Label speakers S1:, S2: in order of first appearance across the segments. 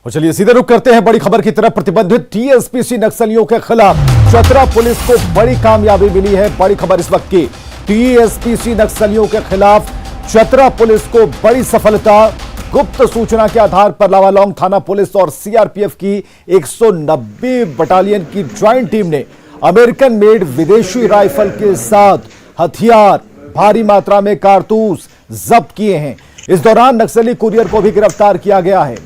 S1: और चलिए सीधे रुख करते हैं बड़ी खबर की तरफ। प्रतिबंधित टीएसपीसी नक्सलियों के खिलाफ चतरा पुलिस को बड़ी कामयाबी मिली है। बड़ी खबर इस वक्त की, टीएसपीसी नक्सलियों के खिलाफ चतरा पुलिस को बड़ी सफलता। गुप्त सूचना के आधार पर लावालौंग थाना पुलिस और सीआरपीएफ की 190 बटालियन की ज्वाइंट टीम ने अमेरिकन मेड विदेशी राइफल के साथ हथियार, भारी मात्रा में कारतूस जब्त किए हैं। इस दौरान नक्सली कुरियर को भी गिरफ्तार किया गया है।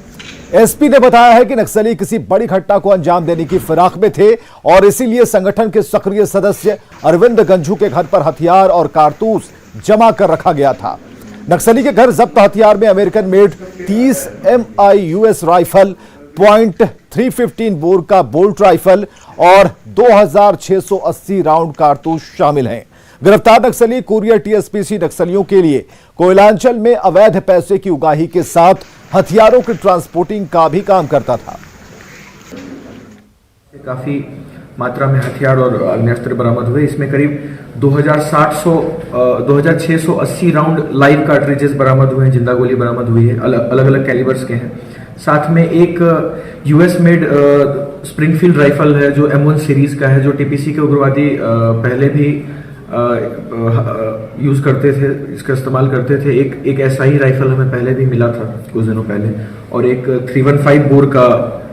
S1: एसपी ने बताया है कि नक्सली किसी बड़ी घटना को अंजाम देने की फिराक में थे और इसीलिए संगठन के सक्रिय सदस्य अरविंद गंझू के घर पर हथियार और कारतूस जमा कर रखा गया था। नक्सली के घर जब्त हथियार में American made 30 MI US rifle, .315 bore का बोल्ट राइफल और 2680 राउंड कारतूस शामिल हैं। गिरफ्तार नक्सली कुरियर टीएसपीसी नक्सलियों के लिए कोयलांचल में अवैध पैसे की उगाही के साथ हथियारों की ट्रांसपोर्टिंग का भी काम करता था।
S2: काफी मात्रा में हथियार और अग्नेस्त्र बरामद हुए। इसमें करीब 2680 राउंड लाइव कार्ट्रिजेस बरामद हुए हैं, जिंदा गोली बरामद हुई है, अलग अलग कैलिबर्स के हैं। साथ में एक यूएस मेड स्प्रिंगफील्ड राइफल है जो M1 सीरीज का है, जो टीपीसी के उग्रवादी पहले भी यूज करते थे, इसका इस्तेमाल करते थे। एक ऐसा ही राइफल हमें पहले भी मिला था कुछ दिनों पहले, और एक 315 बोर का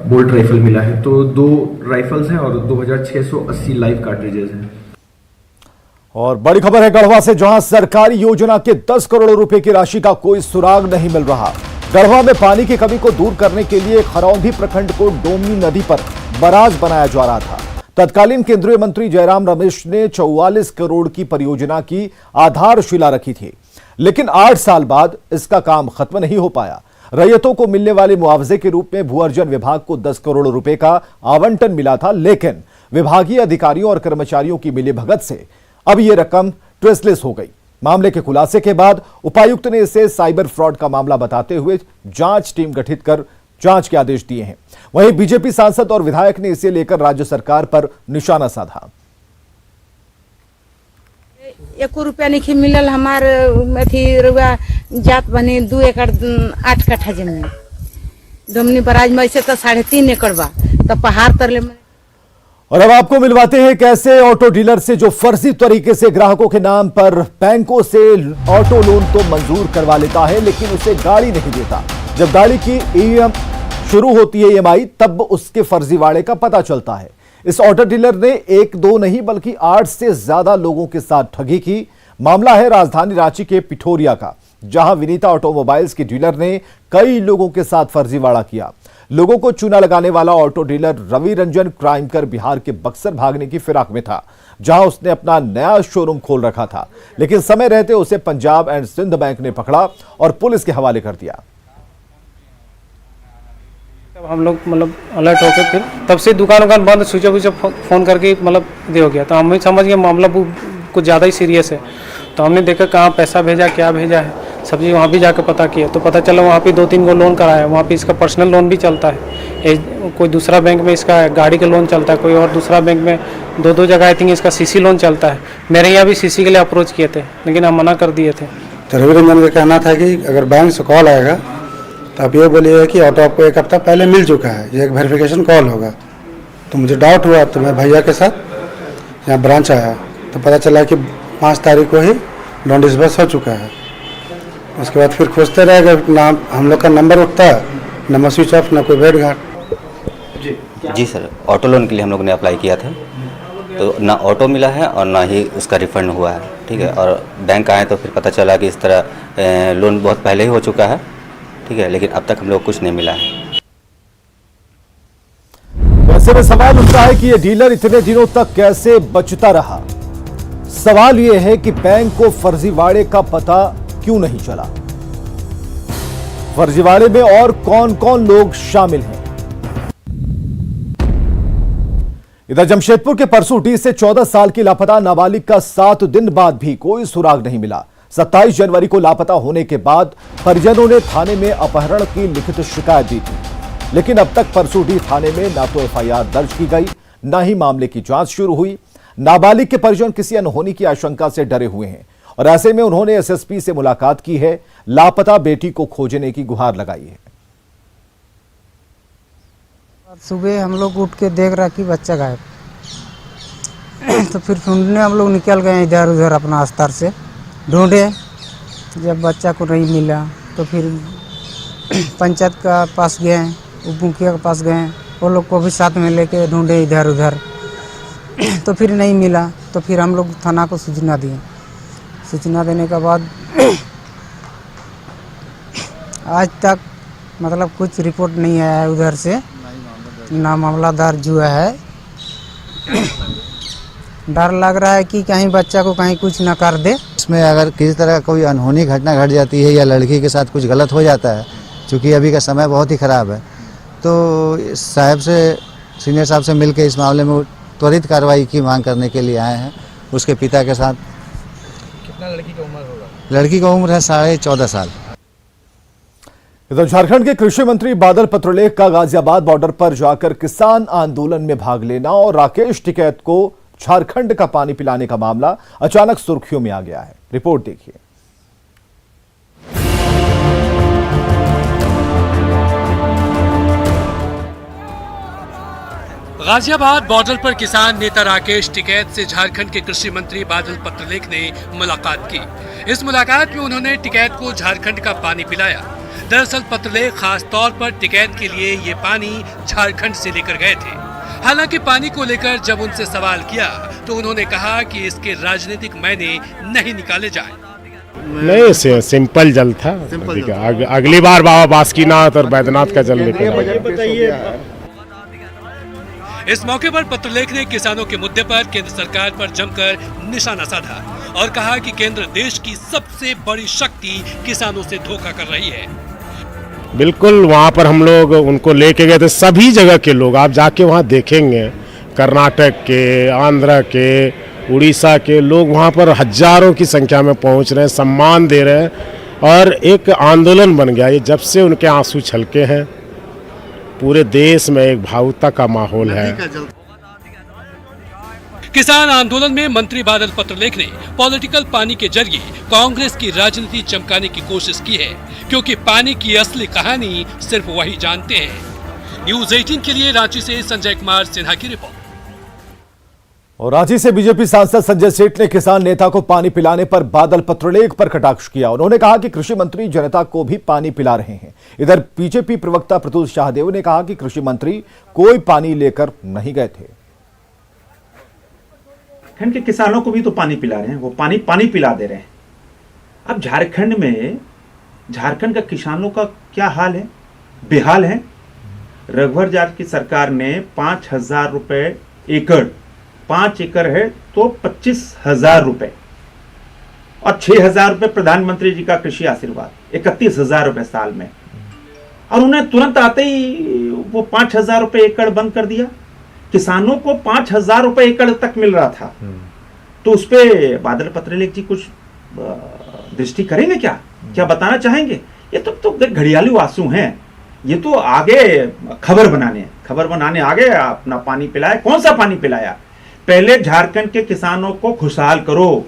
S2: बोल्ट राइफल मिला है। तो 2 राइफल्स हैं और 2680 लाइव कार्ट्रिजेस हैं।
S1: और बड़ी खबर है गढ़वा से, जहां सरकारी योजना के 10 करोड़ रुपए की राशि का कोई सुराग नहीं मिल रहा। गढ़वा में पानी की कमी को दूर करने के लिए खरौंधी प्रखंड को डोमनी नदी पर बराज बनाया जा रहा था। तत्कालीन केंद्रीय मंत्री जयराम रमेश ने 44 करोड़ की परियोजना की आधारशिला रखी थी, लेकिन 8 साल बाद इसका काम खत्म नहीं हो पाया। रैयतों को मिलने वाले मुआवजे के रूप में भू-अर्जन विभाग को 10 करोड़ रुपए का आवंटन मिला था, लेकिन विभागीय अधिकारियों और कर्मचारियों की मिलीभगत से अब यह रकम ट्रेसलेस हो गई। मामले के खुलासे के बाद उपायुक्त ने इसे साइबर फ्रॉड का मामला बताते हुए जांच टीम गठित कर जांच के आदेश दिए हैं। वहीं बीजेपी सांसद और विधायक ने इसे लेकर राज्य सरकार पर निशाना साधा।
S3: 1 रुपया नहीं मिलल हमार जात बने 2 एकड़ 8 कट्ठा जमीन डोमनी बराज में, ऐसे तो 3.5 एकड़ बा, तो पहाड़ तरले।
S1: और अब आपको मिलवाते हैं कैसे ऑटो डीलर से जो फर्जी तरीके से ग्राहकों के नाम पर बैंकों से ऑटो लोन तो मंजूर करवा लेता है, लेकिन उसे गाड़ी नहीं देता। जब गाड़ी की EM शुरू होती है EMI, तब उसके फर्जीवाड़े का पता चलता है। इस ऑटो डीलर ने 1-2 नहीं बल्कि 8 से ज्यादा लोगों के साथ ठगी की। मामला है राजधानी रांची के पिठोरिया का, जहां विनीता ऑटोमोबाइल्स के डीलर ने कई लोगों के साथ फर्जीवाड़ा किया। लोगों को चूना लगाने वाला auto dealer Ravi Ranjan crime कर बिहार के बक्सर भागने की फिराक में था, जहां उसने अपना नया शोरूम खोल रखा था, लेकिन समय रहते उसे पंजाब एंड सिंध बैंक ने पकड़ा और पुलिस के हवाले कर दिया।
S4: हम लोग अलर्ट होकर फिर तब से दुकान बंद, स्विच ऑफ फोन करके दे हो गया। तो हम समझ गए मामला कुछ ज़्यादा ही सीरियस है। तो हमने देखा कहाँ पैसा भेजा, क्या भेजा है, सब्जी वहाँ भी जाकर पता किया। तो पता चला वहाँ पे 2-3 गो लोन कराया। वहाँ पे इसका पर्सनल लोन भी चलता है, कोई दूसरा बैंक में इसका गाड़ी का लोन चलता है, कोई और दूसरा बैंक में 2 जगह आई थिंक इसका CC लोन चलता है। मेरे यहाँ भी CC के लिए अप्रोच किए थे, लेकिन हम मना कर दिए थे।
S5: तो रवि रंजन का कहना था कि अगर बैंक से कॉल आएगा तो आप ये बोलिए कि ऑटो आपको 1 हफ्ता पहले मिल चुका है, ये एक वेरिफिकेशन कॉल होगा। तो मुझे डाउट हुआ, तो मैं भैया के साथ यहाँ ब्रांच आया, तो पता चला कि 5 तारीख को ही लोन डिसबर्स हो चुका है। उसके बाद फिर खोजते रह गए, नाम हम लोग का नंबर उठता है, नंबर स्विच ऑफ, ना कोई भेंट घाट।
S6: जी सर, ऑटो लोन के लिए हम लोग ने अप्लाई किया था, तो ना ऑटो मिला है और ना ही उसका रिफंड हुआ है। ठीक है, और बैंक आए तो फिर पता चला कि इस तरह लोन बहुत पहले ही हो चुका है। ठीक है, लेकिन अब तक हम लोग कुछ नहीं मिला है।
S1: वैसे में सवाल उठता है कि यह डीलर इतने दिनों तक कैसे बचता रहा। सवाल यह है कि बैंक को फर्जीवाड़े का पता क्यों नहीं चला। फर्जीवाड़े में और कौन कौन लोग शामिल हैं। इधर जमशेदपुर के परसूटी से 14 साल की लापता नाबालिग का 7 दिन बाद भी कोई सुराग नहीं मिला। 27 जनवरी को लापता होने के बाद परिजनों ने थाने में अपहरण की लिखित शिकायत दी थी, लेकिन अब तक परसूटी थाने में ना तो FIR दर्ज की गई, ना ही मामले की जांच शुरू हुई। नाबालिग के परिजन किसी अनहोनी की आशंका से डरे हुए हैं और ऐसे में उन्होंने SSP से मुलाकात की है, लापता बेटी को खोजने की गुहार लगाई है।
S7: सुबह हम लोग उठ के देख रहा कि बच्चा गायब। तो फिर ढूंढने हम लोग निकल गए इधर उधर अपना अस्तर से ढूंढे। जब बच्चा को नहीं मिला तो फिर पंचायत का पास गए, उप मुखिया के पास गए, वो लोग को भी साथ में लेके ढूंढे इधर उधर। तो फिर नहीं मिला तो फिर हम लोग थाना को सूचना दिए। सूचना देने के बाद आज तक मतलब कुछ रिपोर्ट नहीं आया है उधर से, ना मामला दर्ज हुआ है। डर लग रहा है कि कहीं बच्चा को कहीं कुछ ना कर दे।
S8: इसमें अगर किसी तरह का कोई अनहोनी घटना घट जाती है या लड़की के साथ कुछ गलत हो जाता है, क्योंकि अभी का समय बहुत ही ख़राब है, तो साहब से सीनियर साहब से मिलकर इस मामले में त्वरित कार्रवाई की मांग करने के लिए आए हैं उसके पिता के साथ।
S9: कितना लड़की का उम्र होगा?
S8: लड़की का उम्र है 14.5 साल।
S1: इधर झारखंड के कृषि मंत्री बादल पत्रलेख का गाजियाबाद बॉर्डर पर जाकर किसान आंदोलन में भाग लेना और राकेश टिकैत को झारखंड का पानी पिलाने का मामला अचानक सुर्खियों में आ गया है। रिपोर्ट देखिए।
S10: गाजियाबाद बॉर्डर पर किसान नेता राकेश टिकैत से झारखंड के कृषि मंत्री बादल पत्रलेख ने मुलाकात की। इस मुलाकात में उन्होंने टिकैत को झारखंड का पानी पिलाया। दरअसल पत्रलेख खास तौर पर टिकैत के लिए ये पानी झारखंड से लेकर गए थे। हालांकि पानी को लेकर जब उनसे सवाल किया तो उन्होंने कहा कि इसके राजनीतिक मायने नहीं निकाले जाए।
S11: नहीं, सिंपल जल था। अगली बार बाबा बासुकीनाथ और बैद्यनाथ का जल लेकर।
S10: इस मौके पर पत्रलेख ने किसानों के मुद्दे पर केंद्र सरकार पर जमकर निशाना साधा और कहा कि केंद्र देश की सबसे बड़ी शक्ति किसानों से धोखा कर रही है।
S11: बिल्कुल, वहाँ पर हम लोग उनको लेके गए थे। सभी जगह के लोग आप जाके वहाँ देखेंगे, कर्नाटक के, आंध्र के, उड़ीसा के लोग वहाँ पर हजारों की संख्या में पहुँच रहे हैं, सम्मान दे रहे हैं और एक आंदोलन बन गया। ये जब से उनके आंसू छलके हैं, पूरे देश में एक भावुकता का माहौल है।
S10: किसान आंदोलन में मंत्री बादल पत्रलेख ने पॉलिटिकल पानी के जरिए कांग्रेस की राजनीति चमकाने की कोशिश की है, क्योंकि पानी की असली कहानी सिर्फ वही जानते हैं। न्यूज़ 18 के लिए रांची से संजय कुमार सिन्हा की रिपोर्ट।
S1: और रांची से बीजेपी सांसद संजय सेठ ने किसान नेता को पानी पिलाने पर बादल पत्रलेख पर कटाक्ष किया। उन्होंने कहा कि कृषि मंत्री जनता को भी पानी पिला रहे हैं। इधर बीजेपी प्रवक्ता प्रतुल शाहदेव ने कहा कि कृषि मंत्री कोई पानी लेकर नहीं गए थे।
S12: झारखंड के किसानों को भी तो पानी पिला रहे हैं, वो पानी पिला दे रहे हैं। अब झारखंड में झारखंड का किसानों का क्या हाल है, बेहाल है। रघुवर जाट की सरकार ने 5,000 रुपए एकड़, 5 एकड़ है तो 25,000 रुपए और 6,000 रुपए प्रधानमंत्री जी का कृषि आशीर्वाद, 31,000 रुपए साल में। और उन्हें तुरंत आते ही वो 5,000 रुपए एकड़ बंद कर दिया। किसानों को 5,000 रुपए एकड़ तक मिल रहा था, तो उस पे बादल पत्रलेख जी कुछ दृष्टि करेंगे क्या? क्या बताना चाहेंगे? ये तो घड़ियालू आंसू हैं। ये तो आगे खबर बनाने आगे अपना पानी पिलाया। कौन सा पानी पिलाया? पहले झारखंड के किसानों को खुशहाल करो।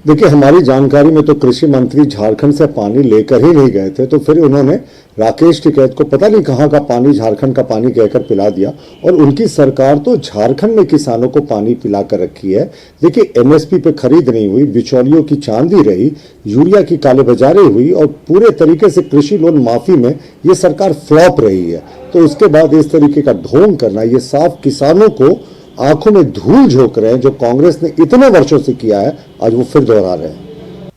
S13: देखिए, हमारी जानकारी में तो कृषि मंत्री झारखंड से पानी लेकर ही नहीं गए थे, तो फिर उन्होंने राकेश टिकैत को पता नहीं कहां का पानी, झारखंड का पानी कहकर पिला दिया। और उनकी सरकार तो झारखंड में किसानों को पानी पिला कर रखी है। देखिए, एमएसपी पे खरीद नहीं हुई, बिचौलियों की चांदी रही, यूरिया की कालेबाजारी हुई और पूरे तरीके से कृषि लोन माफी में ये सरकार फ्लॉप रही है। तो उसके बाद इस तरीके का ढोंग करना, ये साफ किसानों को आंखों में धूल झोंक रहे हैं। जो कांग्रेस ने इतने वर्षों से किया है, आज वो फिर दोहरा रहे हैं।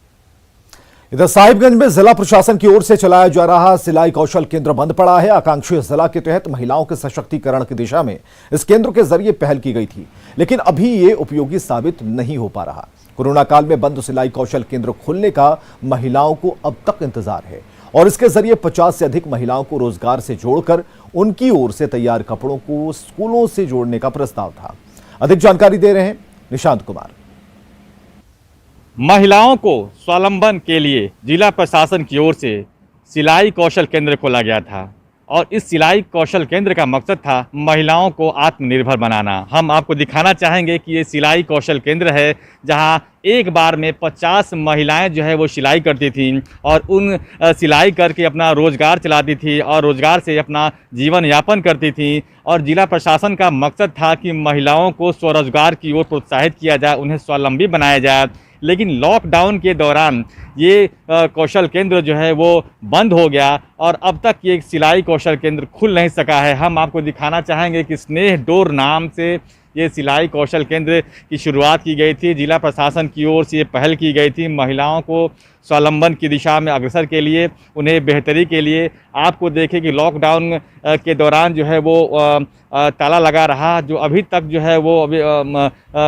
S1: इधर साहिबगंज में जिला प्रशासन की ओर से चलाया जा रहा सिलाई कौशल केंद्र बंद पड़ा है। आकांक्षी जिला के तहत महिलाओं के सशक्तिकरण की दिशा में इस केंद्र के जरिए पहल की गई थी, लेकिन अभी ये उपयोगी साबित नहीं हो पा रहा। कोरोना काल में बंद सिलाई कौशल केंद्र खुलने का महिलाओं को अब तक इंतजार है और इसके जरिए 50 से अधिक महिलाओं को रोजगार से जोड़कर उनकी ओर से तैयार कपड़ों को स्कूलों से जोड़ने का प्रस्ताव था। अधिक जानकारी दे रहे हैं निशांत कुमार।
S14: महिलाओं को स्वावलंबन के लिए जिला प्रशासन की ओर से सिलाई कौशल केंद्र खोला गया था। और इस सिलाई कौशल केंद्र का मकसद था महिलाओं को आत्मनिर्भर बनाना। हम आपको दिखाना चाहेंगे कि ये सिलाई कौशल केंद्र है जहां एक बार में 50 महिलाएं जो है वो सिलाई करती थीं और उन सिलाई करके अपना रोज़गार चलाती थी और रोज़गार से अपना जीवन यापन करती थीं। और जिला प्रशासन का मकसद था कि महिलाओं को स्वरोजगार की ओर प्रोत्साहित किया जाए, उन्हें स्वावलंबी बनाया जाए। लेकिन लॉकडाउन के दौरान ये कौशल केंद्र जो है वो बंद हो गया और अब तक ये सिलाई कौशल केंद्र खुल नहीं सका है। हम आपको दिखाना चाहेंगे कि स्नेह डोर नाम से ये सिलाई कौशल केंद्र की शुरुआत की गई थी। जिला प्रशासन की ओर से ये पहल की गई थी महिलाओं को स्वावलंबन की दिशा में अग्रसर के लिए, उन्हें बेहतरी के लिए। आपको देखें कि लॉकडाउन के दौरान जो है वो ताला लगा रहा, जो अभी तक जो है वो अभी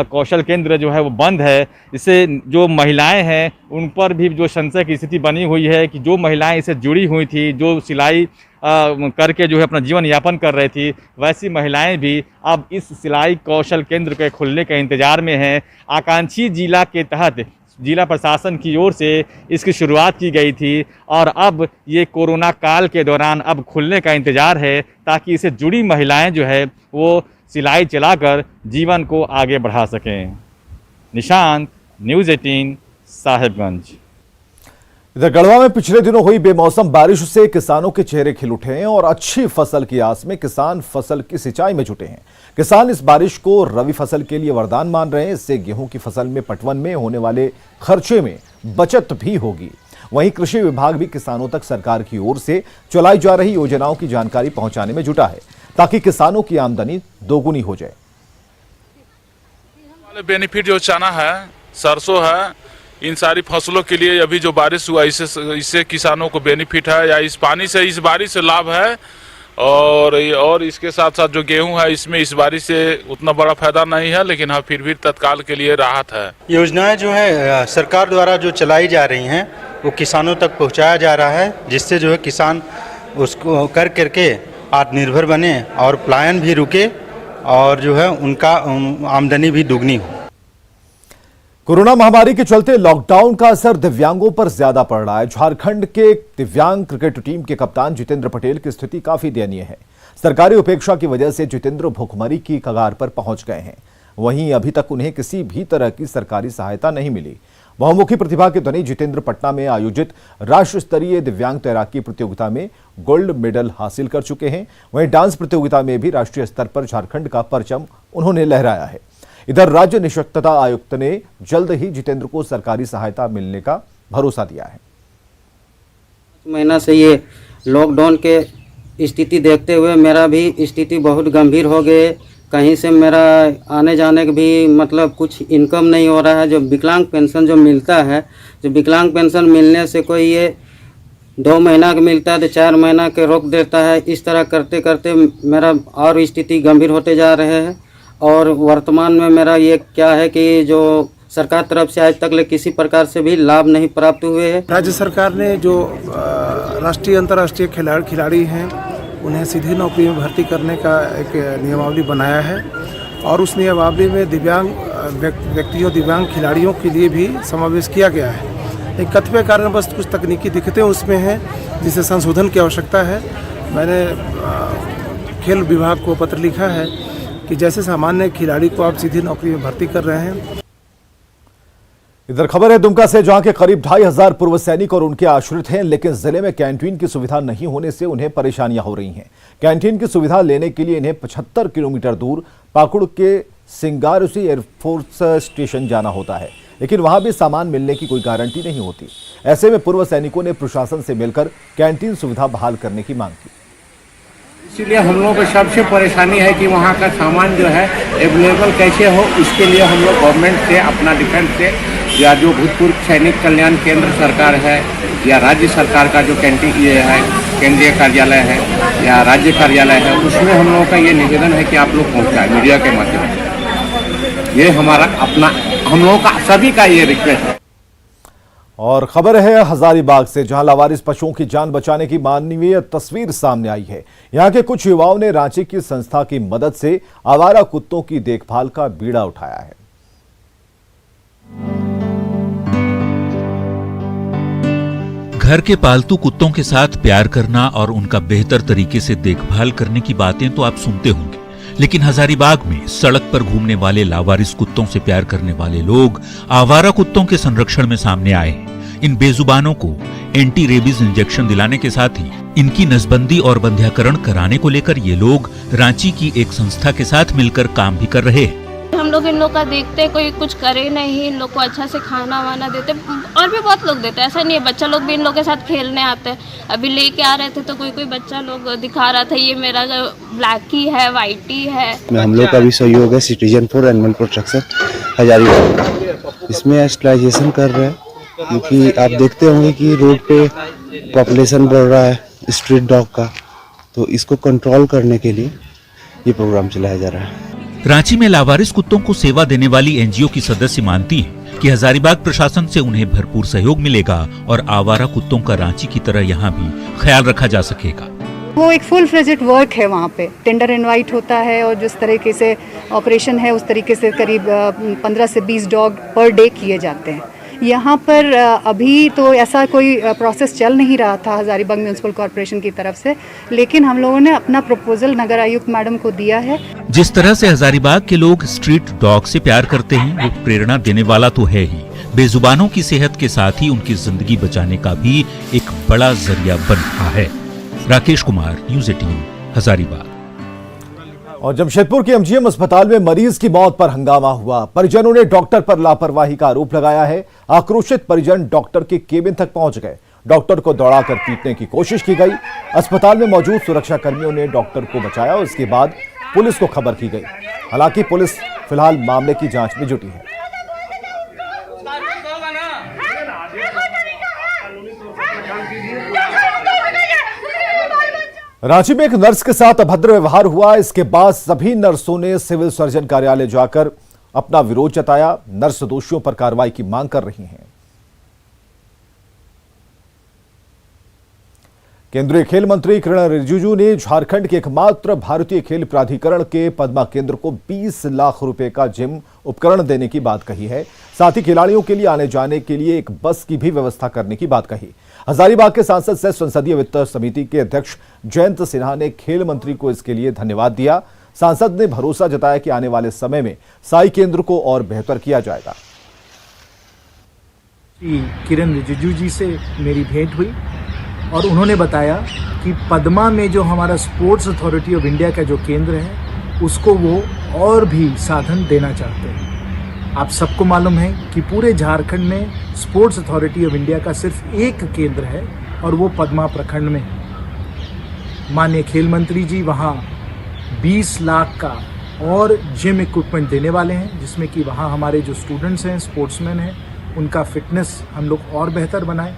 S14: कौशल केंद्र जो है वो बंद है। इससे जो महिलाएं हैं उन पर भी जो संशय की स्थिति बनी हुई है कि जो महिलाएं इससे जुड़ी हुई थी, जो सिलाई करके जो है अपना जीवन यापन कर रही थी, वैसी महिलाएं भी अब इस सिलाई कौशल केंद्र के खुलने के इंतज़ार में हैं। आकांक्षी जिला के तहत जिला प्रशासन की ओर से इसकी शुरुआत की गई थी और अब ये कोरोना काल के दौरान अब खुलने का इंतज़ार है ताकि इससे जुड़ी महिलाएं जो है वो सिलाई चलाकर जीवन को आगे बढ़ा सकें। निशांत, न्यूज़ 18, साहिबगंज।
S1: इधर गढ़वा में पिछले दिनों हुई बेमौसम बारिश से किसानों के चेहरे खिल उठे हैं और अच्छी फसल की आस में किसान फसल की सिंचाई में जुटे हैं। किसान इस बारिश को रबी फसल के लिए वरदान मान रहे हैं। इससे गेहूं की फसल में पटवन में होने वाले खर्चे में बचत भी होगी। वहीं कृषि विभाग भी किसानों तक सरकार की ओर से चलाई जा रही योजनाओं की जानकारी पहुंचाने में जुटा है ताकि किसानों की आमदनी दोगुनी हो जाए।
S15: बेनिफिट जो चना है, सरसों है, इन सारी फसलों के लिए अभी जो बारिश हुआ इससे किसानों को बेनिफिट है या इस पानी से, इस बारिश से लाभ है। और इसके साथ साथ जो गेहूं है इसमें इस बारिश से उतना बड़ा फायदा नहीं है, लेकिन हाँ फिर भी तत्काल के लिए राहत है।
S16: योजनाएं जो है सरकार द्वारा जो चलाई जा रही हैं वो किसानों तक पहुंचाया जा रहा है, जिससे जो है किसान उसको कर करके आत्मनिर्भर बने और पलायन भी रुके और जो है उनका आमदनी भी दुगनी हो।
S1: कोरोना महामारी के चलते लॉकडाउन का असर दिव्यांगों पर ज्यादा पड़ रहा है। झारखंड के दिव्यांग क्रिकेट टीम के कप्तान जितेंद्र पटेल की स्थिति काफी दयनीय है। सरकारी उपेक्षा की वजह से जितेंद्र भूखमरी की कगार पर पहुंच गए हैं। वहीं अभी तक उन्हें किसी भी तरह की सरकारी सहायता नहीं मिली। बहुमुखी प्रतिभा के धनी जितेंद्र पटना में आयोजित राष्ट्र स्तरीय दिव्यांग तैराकी प्रतियोगिता में गोल्ड मेडल हासिल कर चुके हैं। वहीं डांस प्रतियोगिता में भी राष्ट्रीय स्तर पर झारखंड का परचम उन्होंने लहराया है। इधर राज्य निःशक्तता आयुक्त ने जल्द ही जितेंद्र को सरकारी सहायता मिलने का भरोसा दिया है।
S17: महीना से ये लॉकडाउन के स्थिति देखते हुए मेरा भी स्थिति बहुत गंभीर हो गए। कहीं से मेरा आने जाने का भी मतलब कुछ इनकम नहीं हो रहा है। जो विकलांग पेंशन जो मिलता है, जो विकलांग पेंशन मिलने से कोई ये 2 महीना का मिलता है तो 4 महीना के रोक देता है। इस तरह करते करते मेरा और स्थिति गंभीर होते जा रहे हैं। और वर्तमान में मेरा ये क्या है कि जो सरकार तरफ से आज तक ले किसी प्रकार से भी लाभ नहीं प्राप्त हुए हैं।
S18: राज्य सरकार ने जो राष्ट्रीय अंतर्राष्ट्रीय खिलाड़ी हैं उन्हें सीधी नौकरी में भर्ती करने का एक नियमावली बनाया है और उस नियमावली में दिव्यांग व्यक्तियों, दिव्यांग खिलाड़ियों के लिए भी समावेश किया गया है। एक कतिपय कारणवश कुछ तकनीकी दिक्कतें उसमें हैं जिसे संशोधन की आवश्यकता है। मैंने खेल विभाग को पत्र लिखा है कि जैसे सामान्य खिलाड़ी को आप सीधी नौकरी में भर्ती कर रहे हैं।
S1: इधर खबर है दुमका से, जहां के करीब 2500 पूर्व सैनिक और उनके आश्रित हैं, लेकिन जिले में कैंटीन की सुविधा नहीं होने से उन्हें परेशानियां हो रही हैं। कैंटीन की सुविधा लेने के लिए इन्हें 75 किलोमीटर दूर पाकुड़ के सिंगारुसी एयरफोर्स स्टेशन जाना होता है, लेकिन वहां भी सामान मिलने की कोई गारंटी नहीं होती। ऐसे में पूर्व सैनिकों ने प्रशासन से मिलकर कैंटीन सुविधा बहाल करने की मांग की।
S19: इसीलिए हम लोगों को सबसे परेशानी है कि वहाँ का सामान जो है अवेलेबल कैसे हो। इसके लिए हम लोग गवर्नमेंट से, अपना डिफेंस से या जो भूतपूर्व सैनिक कल्याण केंद्र सरकार है या राज्य सरकार का जो कैंटीन ये है, केंद्रीय कार्यालय है या राज्य कार्यालय है, उसमें हम लोगों का ये निवेदन है कि आप लोग पहुँचाएं मीडिया के माध्यम से। ये हमारा अपना, हम लोगों का सभी का ये रिक्वेस्ट है।
S1: और खबर है हजारीबाग से, जहां लावारिस पशुओं की जान बचाने की मानवीय तस्वीर सामने आई है। यहां के कुछ युवाओं ने रांची की संस्था की मदद से आवारा कुत्तों की देखभाल का बीड़ा उठाया है।
S20: घर के पालतू कुत्तों के साथ प्यार करना और उनका बेहतर तरीके से देखभाल करने की बातें तो आप सुनते होंगे, लेकिन हजारीबाग में सड़क पर घूमने वाले लावारिस कुत्तों से प्यार करने वाले लोग आवारा कुत्तों के संरक्षण में सामने आए हैं। इन बेजुबानों को एंटी रेबीज इंजेक्शन दिलाने के साथ ही इनकी नसबंदी और बंध्याकरण कराने को लेकर ये लोग रांची की एक संस्था के साथ मिलकर काम भी कर रहे हैं।
S21: हम लोग इन लोग का देखते, कोई कुछ करे नहीं, इन लोग को अच्छा से खाना वाना देते, और भी बहुत लोग देते, ऐसा नहीं है। बच्चा लोग भी इन लोग के साथ खेलने आते हैं। अभी लेके आ रहे थे तो कोई बच्चा लोग दिखा रहा था, ये मेरा ब्लैकी है, वाइटी है।
S22: हम लोग का भी सहयोग है citizen for animal protection Hazaribagh, इसमें स्टलाइजेशन कर रहे हैं, क्योंकि आप देखते होंगे कि रोड पे पॉपुलेशन बढ़ रहा है स्ट्रीट डॉग का, तो इसको कंट्रोल करने के लिए ये प्रोग्राम चलाया जा रहा है।
S20: रांची में लावारिस कुत्तों को सेवा देने वाली एनजीओ की सदस्य मानती हैं कि हजारीबाग प्रशासन से उन्हें भरपूर सहयोग मिलेगा और आवारा कुत्तों का रांची की तरह यहाँ भी ख्याल रखा जा सकेगा।
S23: वो एक फुल फ्लेजेड वर्क है, वहाँ पे टेंडर इनवाइट होता है और जिस तरीके से ऑपरेशन है उस तरीके से करीब 15 से 20 डॉग पर डे किए जाते हैं। यहाँ पर अभी तो ऐसा कोई प्रोसेस चल नहीं रहा था हजारीबाग म्यूनिसिपल कॉर्पोरेशन की तरफ से, लेकिन हम लोगों ने अपना प्रपोजल नगर आयुक्त मैडम को दिया है।
S20: जिस तरह से हजारीबाग के लोग स्ट्रीट डॉग से प्यार करते हैं वो प्रेरणा देने वाला तो है ही, बेजुबानों की सेहत के साथ ही उनकी जिंदगी बचाने का भी एक बड़ा जरिया बन रहा है। राकेश कुमार, न्यूज़ 18, हजारीबाग।
S1: और जमशेदपुर के एमजीएम अस्पताल में मरीज की मौत पर हंगामा हुआ। परिजनों ने डॉक्टर पर लापरवाही का आरोप लगाया है। आक्रोशित परिजन डॉक्टर के केबिन तक पहुंच गए। डॉक्टर को दौड़ाकर पीटने की कोशिश की गई। अस्पताल में मौजूद सुरक्षा कर्मियों ने डॉक्टर को बचाया और इसके बाद पुलिस को खबर की गई। हालांकि पुलिस फिलहाल मामले की जांच में जुटी है। रांची में एक नर्स के साथ अभद्र व्यवहार हुआ। इसके बाद सभी नर्सों ने सिविल सर्जन कार्यालय जाकर अपना विरोध जताया। नर्स दोषियों पर कार्रवाई की मांग कर रही हैं। केंद्रीय खेल मंत्री किरण रिजिजू ने झारखंड के एकमात्र भारतीय खेल प्राधिकरण के पद्मा केंद्र को 20 लाख रुपए का जिम उपकरण देने की बात कही है। साथ ही खिलाड़ियों के लिए आने जाने के लिए एक बस की भी व्यवस्था करने की बात कही। हजारीबाग के सांसद से संसदीय वित्त समिति के अध्यक्ष जयंत सिन्हा ने खेल मंत्री को इसके लिए धन्यवाद दिया। सांसद ने भरोसा जताया कि आने वाले समय में साई केंद्र को और बेहतर किया जाएगा।
S24: किरण रिजिजू जी से मेरी भेंट हुई और उन्होंने बताया कि पद्मा में जो हमारा स्पोर्ट्स अथॉरिटी ऑफ इंडिया का जो केंद्र है उसको वो और भी साधन देना चाहते हैं। आप सबको मालूम है कि पूरे झारखंड में स्पोर्ट्स अथॉरिटी ऑफ इंडिया का सिर्फ एक केंद्र है और वो पद्मा प्रखंड में है। माननीय खेल मंत्री जी वहाँ 20 लाख का और जिम इक्विपमेंट देने वाले हैं, जिसमें कि वहाँ हमारे जो स्टूडेंट्स हैं, स्पोर्ट्समैन हैं, उनका फिटनेस हम लोग और बेहतर बनाएं।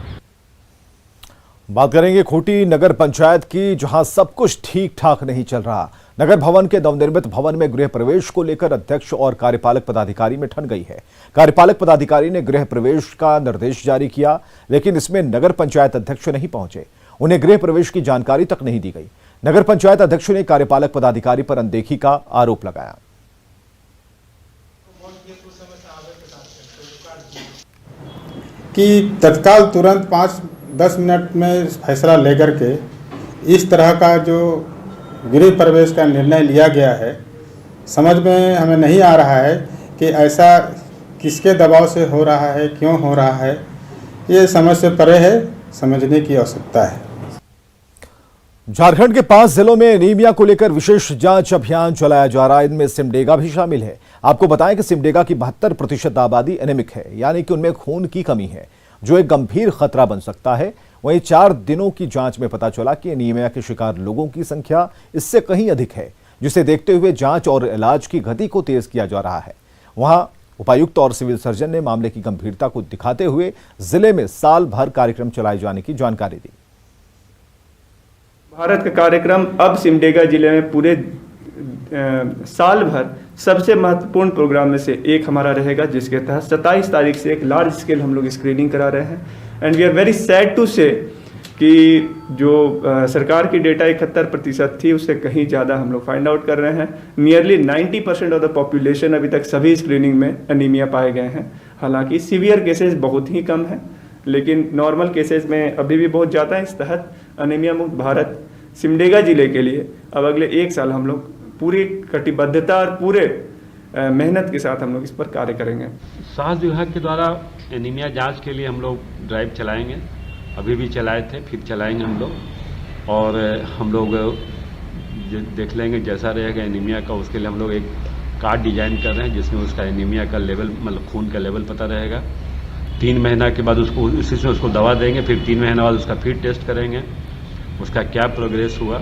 S1: बात करेंगे खूंटी नगर पंचायत की, जहां सब कुछ ठीक ठाक नहीं चल रहा। नगर भवन के नवनिर्मित भवन में गृह प्रवेश को लेकर अध्यक्ष और कार्यपालक पदाधिकारी में ठन गई है। कार्यपालक पदाधिकारी ने गृह प्रवेश का निर्देश जारी किया, लेकिन इसमें नगर पंचायत अध्यक्ष नहीं पहुंचे। उन्हें गृह प्रवेश की जानकारी तक नहीं दी गई। नगर पंचायत अध्यक्ष ने कार्यपालक पदाधिकारी पर अनदेखी का आरोप लगाया।
S25: कि तत्काल तुरंत 5-10 मिनट में फैसला लेकर के इस तरह का जो गृह प्रवेश का निर्णय लिया गया है, समझ में हमें नहीं आ रहा है कि ऐसा किसके दबाव से हो रहा है, क्यों हो रहा है। ये समझ से परे है, समझने की आवश्यकता है।
S1: झारखंड के 5 जिलों में एनीमिया को लेकर विशेष जांच अभियान चलाया जा रहा है। इनमें सिमडेगा भी शामिल है। आपको बताएं कि सिमडेगा की 72% आबादी एनेमिक है, यानी कि उनमें खून की कमी है, जो एक गंभीर खतरा बन सकता है। वहीं 4 दिनों की जांच में पता चला कि एनीमिया के शिकार लोगों की संख्या इससे कहीं अधिक है, जिसे देखते हुए जांच और इलाज की गति को तेज किया जा रहा है। वहां उपायुक्त और सिविल सर्जन ने मामले की गंभीरता को दिखाते हुए जिले में साल भर कार्यक्रम चलाए जाने की जानकारी दी।
S26: भारत का कार्यक्रम अब सिमडेगा जिले में पूरे साल भर सबसे महत्वपूर्ण प्रोग्राम में से एक हमारा रहेगा, जिसके तहत 27 तारीख से एक लार्ज स्केल हम लोग स्क्रीनिंग करा रहे हैं। And we are very sad to say कि जो सरकार की डेटा 71% थी, उससे कहीं ज़्यादा हम लोग फाइंड आउट कर रहे हैं। नियरली 90% ऑफ द पॉपुलेशन अभी तक सभी स्क्रीनिंग में एनीमिया पाए गए हैं। हालांकि सीवियर केसेस बहुत ही कम हैं, लेकिन नॉर्मल केसेस में अभी भी बहुत ज़्यादा है। इस तहत अनीमिया मुक्त भारत सिमडेगा जिले के लिए अब अगले 1 साल हम लोग पूरी कटिबद्धता और पूरे मेहनत के साथ हम लोग इस पर कार्य करेंगे।
S2: स्वास्थ्य विभाग के द्वारा एनीमिया जांच के लिए हम लोग ड्राइव चलाएंगे, अभी भी चलाए थे, फिर चलाएंगे हम लोग। और हम लोग देख लेंगे जैसा रहेगा एनीमिया का, उसके लिए हम लोग एक कार्ड डिजाइन कर रहे हैं जिसमें उसका एनीमिया का लेवल, मतलब खून का लेवल पता रहेगा। 3 महीना के बाद उसको उसी से उसको दवा देंगे, फिर 3 महीने बाद उसका फिर टेस्ट करेंगे, उसका क्या प्रोग्रेस हुआ।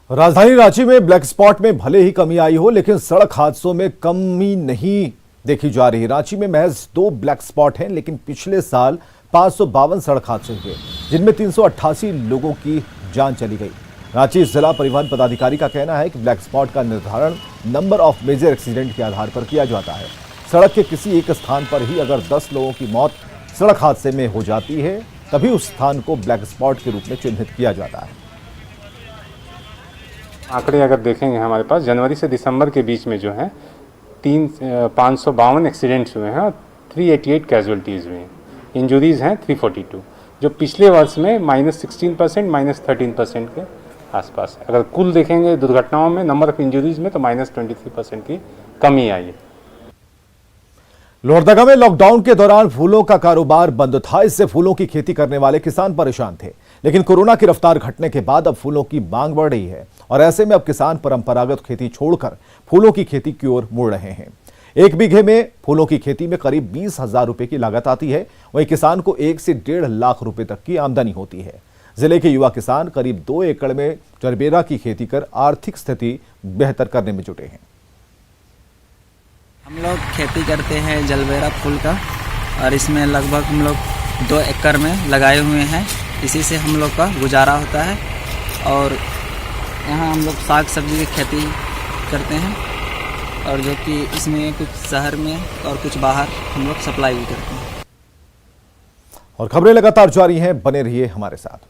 S1: राजधानी रांची में ब्लैक स्पॉट में भले ही कमी आई हो, लेकिन सड़क हादसों में कमी नहीं देखी जा रही। रांची में महज 2 ब्लैक स्पॉट हैं, लेकिन पिछले साल 552 सड़क हादसे हुए, जिनमें 388 लोगों की जान चली गई। रांची जिला परिवहन पदाधिकारी का कहना है कि ब्लैक स्पॉट का निर्धारण नंबर ऑफ मेजर एक्सीडेंट के आधार पर किया जाता है। सड़क के किसी एक स्थान पर ही अगर 10 लोगों की मौत सड़क हादसे में हो जाती है, तभी उस स्थान को ब्लैक स्पॉट के रूप में चिन्हित किया जाता है।
S3: आंकड़े अगर देखेंगे हमारे पास जनवरी से दिसंबर के बीच में जो है 552 एक्सीडेंट्स हुए हैं और 388 कैजुअलिटीज़ हुई हैं। इंजुरीज़ हैं 342, जो पिछले वर्ष में -16%, -13% के आसपास। अगर कुल देखेंगे दुर्घटनाओं में, नंबर ऑफ इंजुरीज में, तो -23% की कमी आई है।
S1: लोहरदगा में लॉकडाउन के दौरान फूलों का कारोबार बंद था, इससे फूलों की खेती करने वाले किसान परेशान थे। लेकिन कोरोना की रफ्तार घटने के बाद अब फूलों की मांग बढ़ रही है और ऐसे में अब किसान परंपरागत खेती छोड़कर फूलों की खेती की ओर मुड़ रहे हैं। 1 बीघे में फूलों की खेती में करीब 20,000 रुपए की लागत आती है। वहीं किसान को 1 से 1.5 लाख रुपए तक की आमदनी होती है। जिले के युवा किसान करीब 2 एकड़ में जरबेरा की खेती कर आर्थिक स्थिति बेहतर करने में जुटे हैं।
S4: हम लोग खेती करते हैं जलबेरा फूल का, और इसमें लगभग हम लोग 2 एकड़ में लगाए हुए हैं। इसी से हम लोग का गुजारा होता है। और यहाँ हम लोग साग सब्जी की खेती करते हैं, और जो कि इसमें कुछ शहर में और कुछ बाहर हम लोग सप्लाई भी करते हैं।
S1: और खबरें लगातार जारी हैं, बने रहिए हमारे साथ।